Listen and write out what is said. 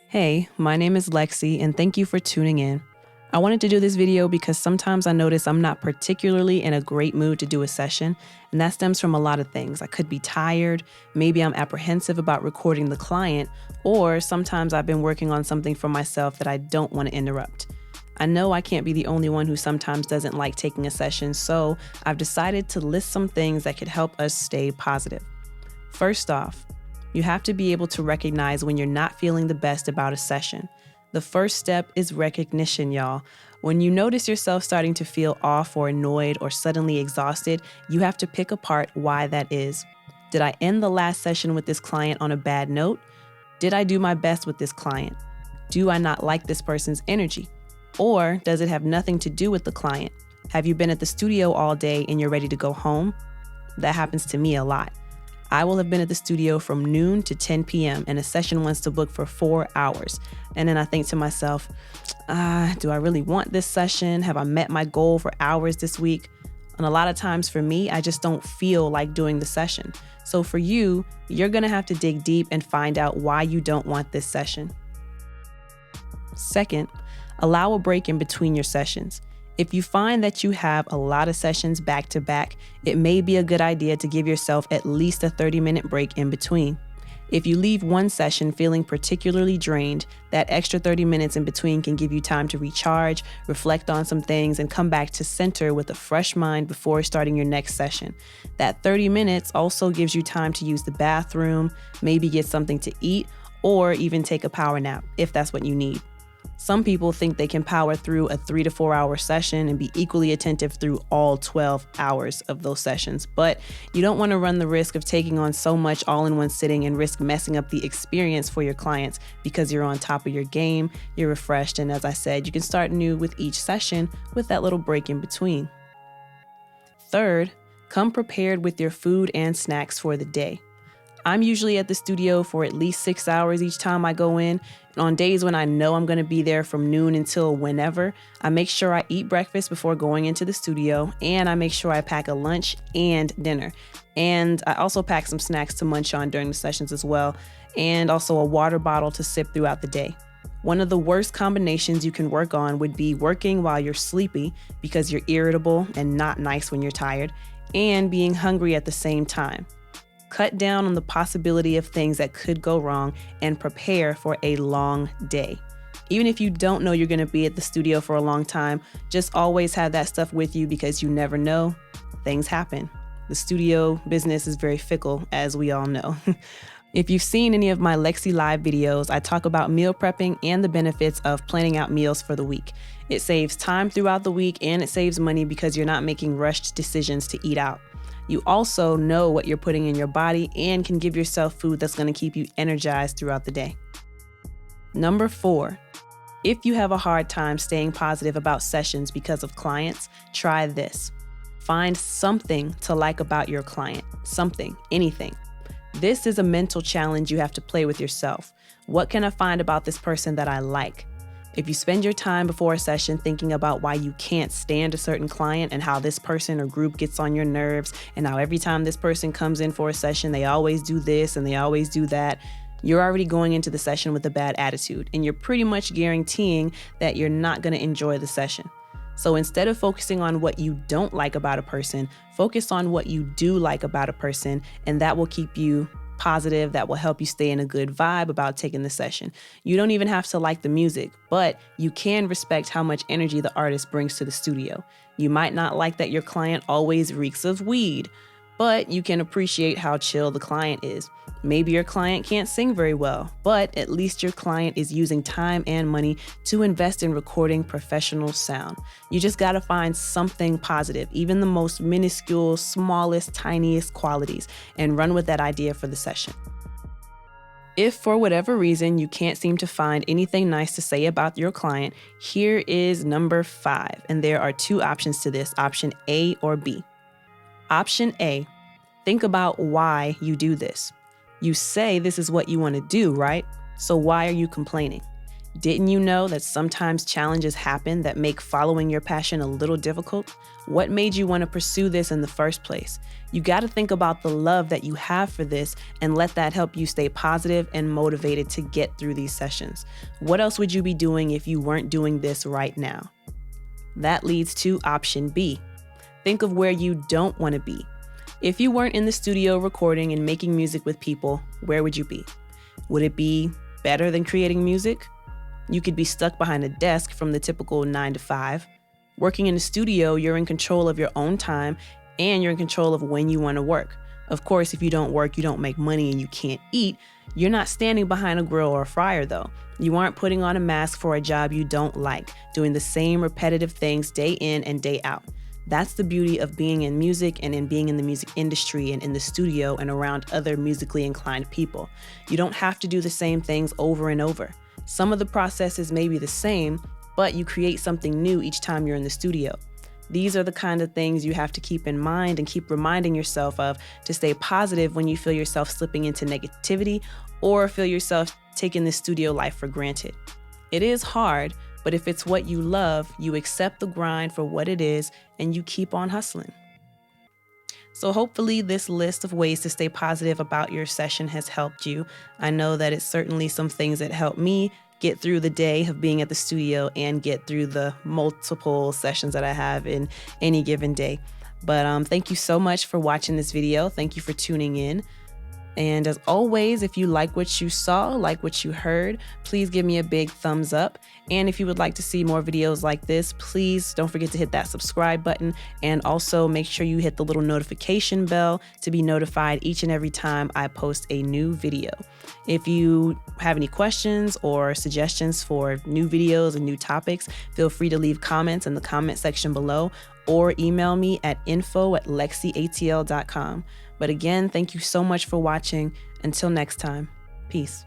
Hey, my name is Lexi, and thank you for tuning in. I wanted to do this video because sometimes I notice I'm not particularly in a great mood to do a session, and that stems from a lot of things. I could be tired, maybe I'm apprehensive about recording the client, or sometimes I've been working on something for myself that I don't want to interrupt. I know I can't be the only one who sometimes doesn't like taking a session, so I've decided to list some things that could help us stay positive. First off, you have to be able to recognize when you're not feeling the best about a session. The first step is recognition, y'all. When you notice yourself starting to feel off or annoyed or suddenly exhausted, you have to pick apart why that is. Did I end the last session with this client on a bad note? Did I do my best with this client? Do I not like this person's energy? Or does it have nothing to do with the client? Have you been at the studio all day and you're ready to go home? That happens to me a lot. I will have been at the studio from noon to 10 p.m. and a session wants to book for 4 hours. And then I think to myself, do I really want this session? Have I met my goal for hours this week? And a lot of times for me, I just don't feel like doing the session. So for you, you're gonna have to dig deep and find out why you don't want this session. Second, allow a break in between your sessions. If you find that you have a lot of sessions back to back, it may be a good idea to give yourself at least a 30-minute break in between. If you leave one session feeling particularly drained, that extra 30 minutes in between can give you time to recharge, reflect on some things, and come back to center with a fresh mind before starting your next session. That 30 minutes also gives you time to use the bathroom, maybe get something to eat, or even take a power nap if that's what you need. Some people think they can power through a 3 to 4 hour session and be equally attentive through all 12 hours of those sessions, but you don't want to run the risk of taking on so much all in one sitting and risk messing up the experience for your clients because you're on top of your game, you're refreshed, and as I said, you can start new with each session with that little break in between. Third, come prepared with your food and snacks for the day. I'm usually at the studio for at least 6 hours each time I go in. And on days when I know I'm going to be there from noon until whenever, I make sure I eat breakfast before going into the studio, and I make sure I pack a lunch and dinner. And I also pack some snacks to munch on during the sessions as well, and also a water bottle to sip throughout the day. One of the worst combinations you can work on would be working while you're sleepy because you're irritable and not nice when you're tired, and being hungry at the same time. Cut down on the possibility of things that could go wrong and prepare for a long day. Even if you don't know you're going to be at the studio for a long time, just always have that stuff with you because you never know. Things happen. The studio business is very fickle, as we all know. If you've seen any of my Lexi Live videos, I talk about meal prepping and the benefits of planning out meals for the week. It saves time throughout the week and it saves money because you're not making rushed decisions to eat out. You also know what you're putting in your body and can give yourself food that's going to keep you energized throughout the day. Number 4, if you have a hard time staying positive about sessions because of clients, try this. Find something to like about your client. Something, anything. This is a mental challenge you have to play with yourself. What can I find about this person that I like? If you spend your time before a session thinking about why you can't stand a certain client and how this person or group gets on your nerves and how every time this person comes in for a session, they always do this and they always do that, you're already going into the session with a bad attitude and you're pretty much guaranteeing that you're not going to enjoy the session. So instead of focusing on what you don't like about a person, focus on what you do like about a person, and that will keep you positive, that will help you stay in a good vibe about taking the session. You don't even have to like the music, but you can respect how much energy the artist brings to the studio. You might not like that your client always reeks of weed, but you can appreciate how chill the client is. Maybe your client can't sing very well, but at least your client is using time and money to invest in recording professional sound. You just gotta find something positive, even the most minuscule, smallest, tiniest qualities, and run with that idea for the session. If for whatever reason you can't seem to find anything nice to say about your client, here is number 5, and there are 2 options to this, option A or B. Option A, think about why you do this. You say this is what you want to do, right? So why are you complaining? Didn't you know that sometimes challenges happen that make following your passion a little difficult? What made you want to pursue this in the first place? You got to think about the love that you have for this and let that help you stay positive and motivated to get through these sessions. What else would you be doing if you weren't doing this right now? That leads to option B. Think of where you don't want to be. If you weren't in the studio recording and making music with people, where would you be? Would it be better than creating music? You could be stuck behind a desk from the typical 9 to 5. Working in the studio, you're in control of your own time and you're in control of when you want to work. Of course, if you don't work, you don't make money and you can't eat. You're not standing behind a grill or a fryer though. You aren't putting on a mask for a job you don't like, doing the same repetitive things day in and day out. That's the beauty of being in music and in being in the music industry and in the studio and around other musically inclined people. You don't have to do the same things over and over. Some of the processes may be the same, but you create something new each time you're in the studio. These are the kind of things you have to keep in mind and keep reminding yourself of to stay positive when you feel yourself slipping into negativity or feel yourself taking the studio life for granted. It is hard, but if it's what you love, you accept the grind for what it is and you keep on hustling. So hopefully this list of ways to stay positive about your session has helped you. I know that it's certainly some things that helped me get through the day of being at the studio and get through the multiple sessions that I have in any given day. But thank you so much for watching this video. Thank you for tuning in. And as always, if you like what you saw, like what you heard, please give me a big thumbs up. And if you would like to see more videos like this, please don't forget to hit that subscribe button and also make sure you hit the little notification bell to be notified each and every time I post a new video. If you have any questions or suggestions for new videos and new topics, feel free to leave comments in the comment section below or email me at info@lexiatl.com. But again, thank you so much for watching. Until next time, peace.